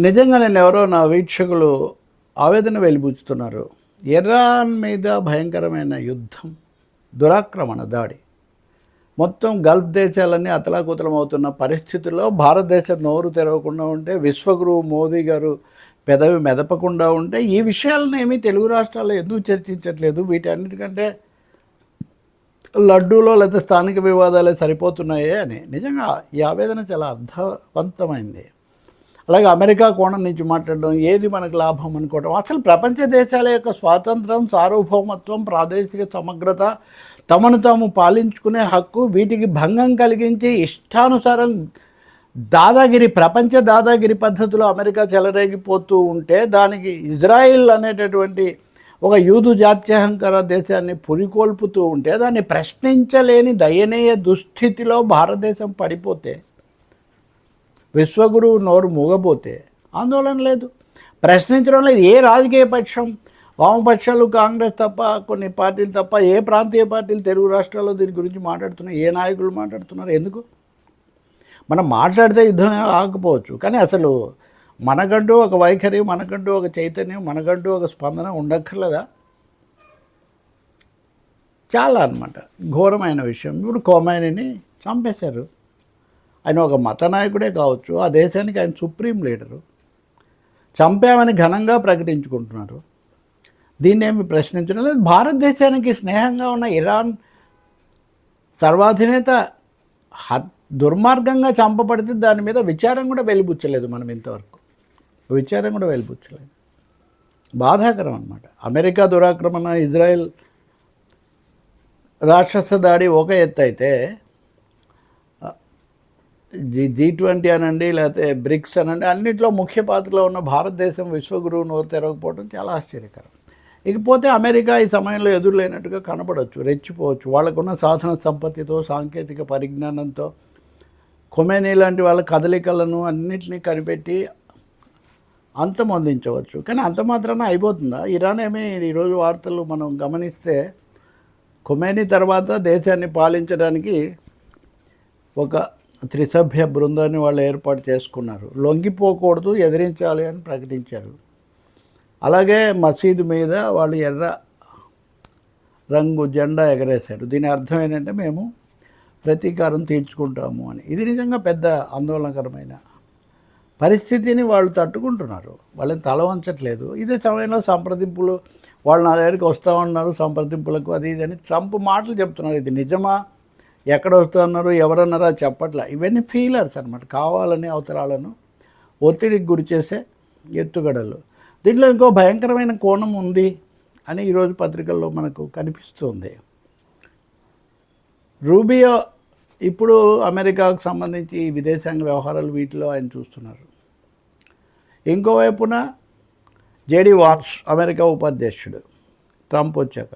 నిజంగా ఎవరో నా వీక్షకులు ఆవేదన వెలిబుచ్చుతున్నారు. ఇరాన్ మీద భయంకరమైన యుద్ధం, దురాక్రమణ దాడి, మొత్తం గల్ఫ్ దేశాలన్నీ అతలాకుతలం అవుతున్న పరిస్థితుల్లో భారతదేశం నోరు తెరవకుండా ఉంటే, విశ్వగురువు మోదీ గారు పెదవి మెదపకుండా ఉంటే, ఈ విషయాలను ఏమీ తెలుగు రాష్ట్రాల్లో ఎందుకు చర్చించట్లేదు? వీటన్నిటికంటే లడ్డూలో లేదా స్థానిక వివాదాలే సరిపోతున్నాయే అని నిజంగా ఈ ఆవేదన చాలా అర్థవంతమైంది. అలాగే అమెరికా కోణం నుంచి మాట్లాడడం, ఏది మనకు లాభం అనుకోవడం, అసలు ప్రపంచ దేశాల యొక్క స్వాతంత్రం, సార్వభౌమత్వం, ప్రాదేశిక సమగ్రత, తమను తాము పాలించుకునే హక్కు, వీటికి భంగం కలిగించి ఇష్టానుసారం దాదాగిరి, ప్రపంచ దాదాగిరి పద్ధతిలో అమెరికా చెలరేగిపోతూ ఉంటే, దానికి ఇజ్రాయిల్ అనేటటువంటి ఒక యూదు జాత్యహంకార దేశాన్ని పురికొల్పుతూ ఉంటే, దాన్ని ప్రశ్నించలేని దయనీయ దుస్థితిలో భారతదేశం పడిపోతే, విశ్వగురువు నోరు మూగపోతే ఆందోళన లేదు, ప్రశ్నించడం లేదు. ఏ రాజకీయ పక్షం, వామపక్షాలు, కాంగ్రెస్ తప్ప, కొన్ని పార్టీలు తప్ప, ఏ ప్రాంతీయ పార్టీలు తెలుగు రాష్ట్రాల్లో దీని గురించి మాట్లాడుతున్నాయి? ఏ నాయకులు మాట్లాడుతున్నారు? ఎందుకు? మనం మాట్లాడితే యుద్ధం ఆగకపోవచ్చు, కానీ అసలు మనకంటూ ఒక వైఖరి, మనకంటూ ఒక చైతన్యం, మనకంటూ ఒక స్పందన ఉండక్కర్లేదా? చాలా అన్నమాట ఘోరమైన విషయం. ఇప్పుడు ఖొమైనీని చంపేశారు. ఆయన ఒక మత నాయకుడే కావచ్చు, ఆ దేశానికి ఆయన సుప్రీం లీడరు. చంపామని ఘనంగా ప్రకటించుకుంటున్నారు. దీన్నేమి ప్రశ్నించడం లేదు. భారతదేశానికి స్నేహంగా ఉన్న ఇరాన్ సర్వాధినేత దుర్మార్గంగా చంపబడితే దాని మీద విచారం కూడా వెలిబుచ్చలేదు. మనం ఇంతవరకు విచారం కూడా వెలిబుచ్చలేదు. బాధాకరం అన్నమాట. అమెరికా దురాక్రమణ, ఇజ్రాయెల్ రాక్షస దాడి ఒక ఎత్తు అయితే, G20 అనండి, లేకపోతే బ్రిక్స్ అనండి, అన్నింటిలో ముఖ్య పాత్రలో ఉన్న భారతదేశం విశ్వగురువు నోరు తెరవకపోవడం చాలా ఆశ్చర్యకరం. ఇకపోతే అమెరికా ఈ సమయంలో ఎదురులేనట్టుగా కనబడవచ్చు, రెచ్చిపోవచ్చు. వాళ్ళకున్న సాధన సంపత్తితో, సాంకేతిక పరిజ్ఞానంతో ఖొమైనీ లాంటి వాళ్ళ కదలికలను అన్నింటినీ కనిపెట్టి అంతమొందించవచ్చు. కానీ అంత మాత్రాన అయిపోతుందా? ఇరాన్ ఏమీ ఈరోజు వార్తలు మనం గమనిస్తే, ఖొమైనీ తర్వాత దేశాన్ని పాలించడానికి ఒక త్రిసభ్య బృందాన్ని వాళ్ళు ఏర్పాటు చేసుకున్నారు. లొంగిపోకూడదు, ఎదిరించాలి అని ప్రకటించారు. అలాగే మసీదు మీద వాళ్ళు ఎర్ర రంగు జెండా ఎగరేశారు. దీని అర్థం ఏంటంటే, మేము ప్రతీకారం తీర్చుకుంటాము అని. ఇది నిజంగా పెద్ద ఆందోళనకరమైన పరిస్థితిని వాళ్ళు తట్టుకుంటున్నారు. వాళ్ళని తల వంచట్లేదు. ఇదే సమయంలో సంప్రదింపులు, వాళ్ళు నా దగ్గరికి వస్తూ ఉన్నారు సంప్రదింపులకు, అది ఇది అని ట్రంప్ మాటలు చెప్తున్నారు. ఇది నిజమా, ఎక్కడ వస్తున్నారు, ఎవరన్నారా చెప్పట్లా. ఇవన్నీ ఫీలర్స్ అనమాట, కావాలని అవతరాలను ఒత్తిడికి గురి చేసే ఎత్తుగడలు. దీంట్లో ఇంకో భయంకరమైన కోణం ఉంది అని ఈరోజు పత్రికల్లో మనకు కనిపిస్తుంది. రూబియో ఇప్పుడు అమెరికాకు సంబంధించి విదేశాంగ వ్యవహారాలు, వీటిలో ఆయన చూస్తున్నారు. ఇంకోవైపున జేడీ వాన్స్, అమెరికా ఉపాధ్యక్షుడు ట్రంప్ వచ్చాక.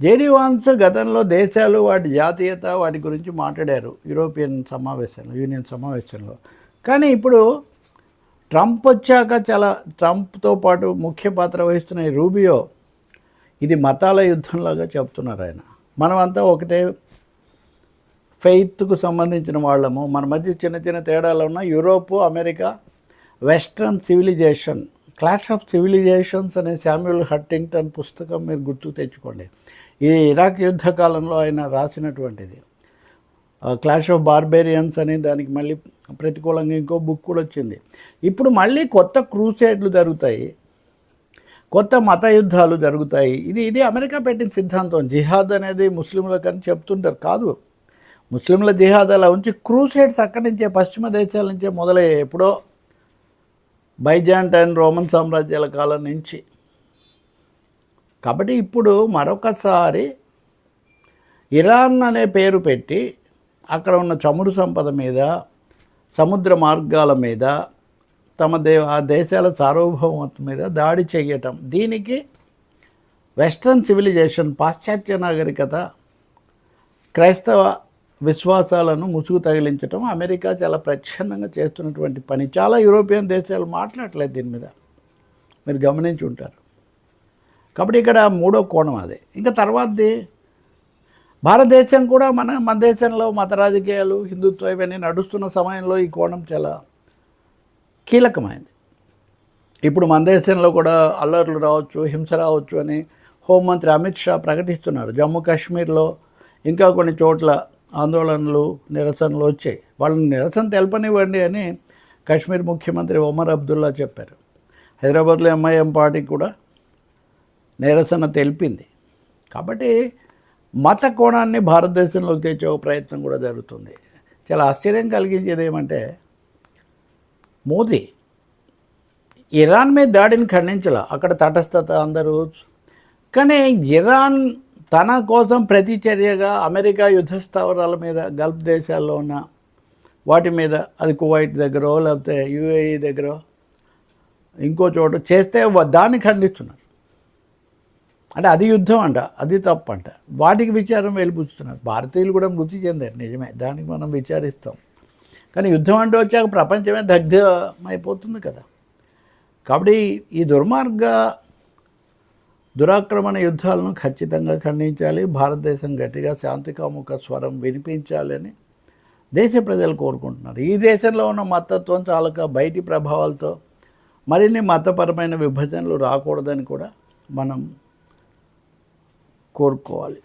జేడీ వాన్స్ గతంలో దేశాలు, వాటి జాతీయత, వాటి గురించి మాట్లాడారు యూరోపియన్ సమావేశంలో, యూనియన్ సమావేశంలో. కానీ ఇప్పుడు ట్రంప్ వచ్చాక ట్రంప్తో పాటు ముఖ్య పాత్ర వహిస్తున్న ఈ రూబియో, ఇది మతాల యుద్ధంలాగా చెప్తున్నారు ఆయన. మనమంతా ఒకటే ఫెయిత్కు సంబంధించిన వాళ్ళము, మన మధ్య చిన్న చిన్న తేడాలు ఉన్న Europe, America, western civilisation, clash of civilisations అనే శామ్యూల్ హంటింగ్టన్ పుస్తకం మీరు గుర్తుకు తెచ్చుకోండి. ఈ ఇరాక్ యుద్ధ కాలంలో ఆయన రాసినటువంటిది. క్లాష్ ఆఫ్ బార్బేరియన్స్ అని దానికి మళ్ళీ ప్రతికూలంగా ఇంకో బుక్ కూడా వచ్చింది. ఇప్పుడు మళ్ళీ కొత్త క్రూసేడ్లు జరుగుతాయి, కొత్త మత యుద్ధాలు జరుగుతాయి. ఇది అమెరికా పెట్టిన సిద్ధాంతం. జిహాద్ అనేది ముస్లింలకు అని చెప్తుంటారు. కాదు, ముస్లింల జిహాద్ అలా ఉంచి క్రూసేడ్స్ అక్కడి నుంచే, పశ్చిమ దేశాల నుంచే మొదలయ్యాయి. ఎప్పుడో బైజాంటైన్ రోమన్ సామ్రాజ్యాల కాలం నుంచి. కాబట్టి ఇప్పుడు మరొకసారి ఇరాన్ అనే పేరు పెట్టి అక్కడ ఉన్న చమురు సంపద మీద, సముద్ర మార్గాల మీద, ఆ దేశాల సార్వభౌమత్వం మీద దాడి చేయటం, దీనికి వెస్ట్రన్ సివిలైజేషన్, పాశ్చాత్య నాగరికత, క్రైస్తవ విశ్వాసాలను ముసుగు తగిలించటం అమెరికా చాలా ప్రచ్ఛన్నంగా చేస్తున్నటువంటి పని. చాలా యూరోపియన్ దేశాలు మాట్లాడలేదు దీని మీద, మీరు గమనించి ఉంటారు. కాబట్టి ఇక్కడ మూడో కోణం అదే. ఇంకా తర్వాతది భారతదేశం కూడా మన దేశంలో మత రాజకీయాలు, హిందుత్వం ఇవన్నీ నడుస్తున్న సమయంలో ఈ కోణం చాలా కీలకమైంది. ఇప్పుడు మన దేశంలో కూడా అల్లర్లు రావచ్చు, హింస రావచ్చు అని హోంమంత్రి అమిత్ షా ప్రకటిస్తున్నారు. జమ్మూ కాశ్మీర్లో ఇంకా కొన్ని చోట్ల ఆందోళనలు, నిరసనలు వచ్చాయి. వాళ్ళని నిరసన తెలపనివ్వండి అని కాశ్మీర్ ముఖ్యమంత్రి ఒమర్ అబ్దుల్లా చెప్పారు. హైదరాబాద్లో ఎంఐఎం పార్టీ కూడా నిరసన తెలిపింది. కాబట్టి మత కోణాన్ని భారతదేశంలోకి తెచ్చే ఒక ప్రయత్నం కూడా జరుగుతుంది. చాలా ఆశ్చర్యం కలిగించేది ఏమంటే, మోదీ ఇరాన్ మీద దాడిని ఖండించాల, అక్కడ తటస్థత అందరూ. కానీ ఇరాన్ తన కోసం ప్రతిచర్యగా అమెరికా యుద్ధ స్థావరాల మీద, గల్ఫ్ దేశాల్లో ఉన్న వాటి మీద, అది కువైట్ దగ్గర లేకపోతే యుఏఈ దగ్గర ఇంకో చోటు చేస్తే దాన్ని ఖండిస్తున్నారు. అంటే అది యుద్ధం అంట, అది తప్పు అంట. వాటికి విచారం వెలిపుచ్చుతున్నారు. భారతీయులు కూడా మృతి చెందారు, నిజమే, దానికి మనం విచారిస్తాం. కానీ యుద్ధం అంటూ వచ్చాక ప్రపంచమే దగ్ధమైపోతుంది కదా. కాబట్టి ఈ దురాక్రమణ యుద్ధాలను ఖచ్చితంగా ఖండించాలి. భారతదేశం గట్టిగా శాంతికాముక స్వరం వినిపించాలని దేశ ప్రజలు కోరుకుంటున్నారు. ఈ దేశంలో ఉన్న మతత్వం చాలక బయటి ప్రభావాలతో మరిన్ని మతపరమైన విభజనలు రాకూడదని కూడా మనం కోరుకోవాలి.